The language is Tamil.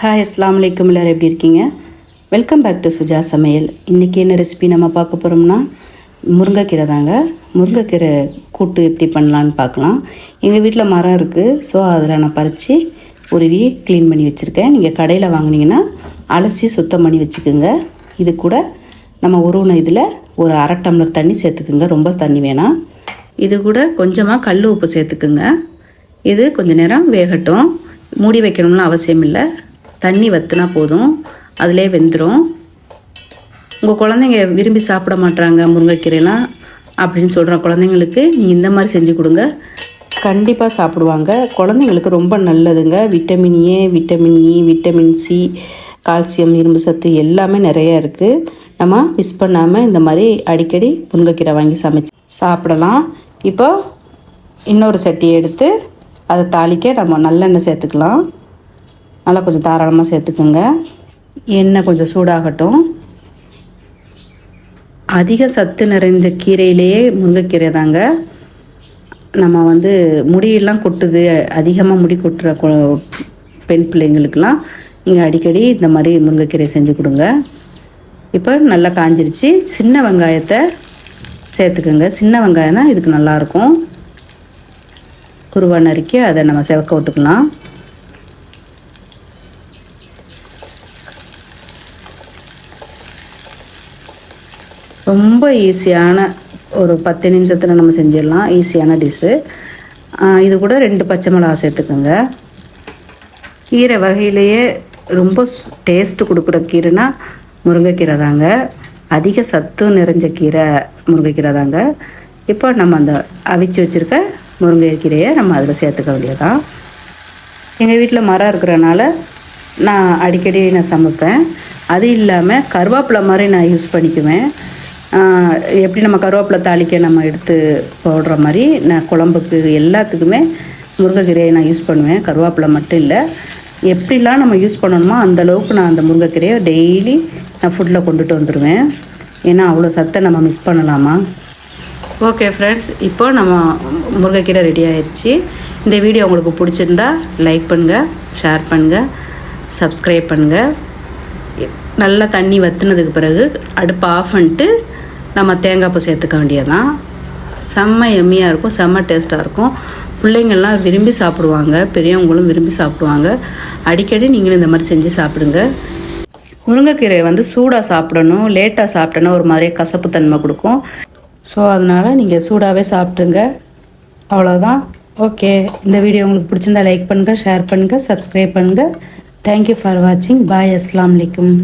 ஹாய் அஸ்ஸலாமு அலைக்கும். எல்லோரும் எப்படி இருக்கீங்க? வெல்கம் பேக் டு சுஜா சமையல். இன்றைக்கி என்ன ரெசிபி நம்ம பார்க்க போகிறோம்னா முருங்கைக்கீரை தாங்க. முருங்கைக்கீரை கூட்டு எப்படி பண்ணலான்னு பார்க்கலாம். எங்கள் வீட்டில் மரம் இருக்குது. ஸோ அதில் நான் பறித்து உருவி க்ளீன் பண்ணி வச்சுருக்கேன். நீங்கள் கடையில் வாங்கினீங்கன்னா அலசி சுத்தம் பண்ணி வச்சுக்கோங்க. இது கூட நம்ம உருவின இதில் ஒரு அரை டம்ளர் தண்ணி சேர்த்துக்குங்க. ரொம்ப தண்ணி வேணாம். இது கூட கொஞ்சமாக கல் உப்பு சேர்த்துக்குங்க. இது கொஞ்சம் நேரம் வேகட்டும். மூடி வைக்கணும்னு அவசியம் இல்லை. தண்ணி வற்றினா போதும், அதிலே வெந்துடும். உங்கள் குழந்தைங்க விரும்பி சாப்பிட மாட்டாங்க முருங்கைக்கீரைலாம் அப்படின்னு சொல்கிற குழந்தைங்களுக்கு நீங்கள் இந்த மாதிரி செஞ்சு கொடுங்க, கண்டிப்பாக சாப்பிடுவாங்க. குழந்தைங்களுக்கு ரொம்ப நல்லதுங்க. Vitamin A, vitamin E, vitamin C, calcium, இரும்பு சத்து எல்லாமே நிறையா இருக்குது. நம்ம மிஸ் பண்ணாமல் இந்த மாதிரி அடிக்கடி முருங்கைக்கீரை வாங்கி சமைச்சு சாப்பிடலாம். இப்போ இன்னொரு சட்டியை எடுத்து அதை தாளிக்க நம்ம நல்லெண்ணெய் சேர்த்துக்கலாம். நல்லா கொஞ்சம் தாராளமாக சேர்த்துக்குங்க. எண்ணெய் கொஞ்சம் சூடாகட்டும். அதிக சத்து நிறைந்த கீரையிலேயே முருங்கைக்கீரை தாங்க. நம்ம முடியெல்லாம் கொட்டுது, அதிகமாக முடி கொட்டுற பெண் பிள்ளைங்களுக்கெல்லாம் நீங்கள் அடிக்கடி இந்த மாதிரி முருங்கைக்கீரை செஞ்சு கொடுங்க. இப்போ நல்லா காஞ்சிருச்சு. சின்ன வெங்காயத்தை சேர்த்துக்குங்க. சின்ன வெங்காயம் தான் இதுக்கு நல்லாயிருக்கும். குருவா நறுக்கி அதை நம்ம செவக்க விட்டுக்கலாம். ரொம்ப ஈஸியான ஒரு 10 நிமிஷத்தில் நம்ம செஞ்சிடலாம். ஈஸியான டிஷ்ஷு. இது கூட 2 பச்சை மிளகா சேர்த்துக்கோங்க. கீரை வகையிலேயே ரொம்ப டேஸ்ட்டு கொடுக்குற கீரைனா முருங்கைக்கீரை தாங்க. அதிக சத்து நிறைஞ்ச கீரை முருங்கைக்கீரை தாங்க. இப்போ நம்ம அந்த அவிச்சு வச்சுருக்க முருங்கைக்கீரையை நம்ம அதில் சேர்த்துக்க வேண்டியதான். எங்கள் வீட்டில் மரம் இருக்கிறனால நான் அடிக்கடி சமைப்பேன். அது இல்லாமல் கருவேப்பிலை மாதிரி நான் யூஸ் பண்ணிக்குவேன். எப்படி நம்ம கருவேப்பிலை தாளிக்க நம்ம எடுத்து போடுற மாதிரி நான் குழம்புக்கு எல்லாத்துக்குமே முருங்கைக்கீரையை நான் யூஸ் பண்ணுவேன். கருவேப்பிலை மட்டும் இல்லை, எப்படிலாம் நம்ம யூஸ் பண்ணணுமோ அந்தளவுக்கு நான் அந்த முருங்கைக்கீரையை டெய்லி நான் ஃபுட்டில் கொண்டுட்டு வந்துடுவேன். ஏன்னா அவ்வளோ சத்தை நம்ம மிஸ் பண்ணலாமா? ஓகே ஃப்ரெண்ட்ஸ், இப்போ நம்ம முருங்கைக்கீரை ரெடி ஆயிடுச்சு. இந்த வீடியோ உங்களுக்கு பிடிச்சிருந்தா லைக் பண்ணுங்கள், ஷேர் பண்ணுங்கள், சப்ஸ்கிரைப் பண்ணுங்கள். நல்லா தண்ணி வற்றினதுக்கு பிறகு அடுப்பை ஆஃப் பண்ணிட்டு நம்ம தேங்காய் பூ சேர்த்துக்க வேண்டியதான். செம்ம எம்மியாக இருக்கும், செம்ம டேஸ்ட்டாக இருக்கும். பிள்ளைங்கள்லாம் விரும்பி சாப்பிடுவாங்க, பெரியவங்களும் விரும்பி சாப்பிடுவாங்க. அடிக்கடி நீங்களும் இந்த மாதிரி செஞ்சு சாப்பிடுங்க. முருங்கைக்கீரை சூடாக சாப்பிடணும். லேட்டாக சாப்பிட்டோன்னா ஒரு மாதிரியே கசப்பு தன்மை கொடுக்கும். ஸோ அதனால் நீங்கள் சூடாகவே சாப்பிட்ருங்க. அவ்வளோதான். ஓகே, இந்த வீடியோ உங்களுக்கு பிடிச்சிருந்தா லைக் பண்ணுங்கள், ஷேர் பண்ணுங்கள், சப்ஸ்கிரைப் பண்ணுங்கள். தேங்க்யூ ஃபார் வாட்சிங். பாய். அஸ்ஸலாமு அலைக்கும்.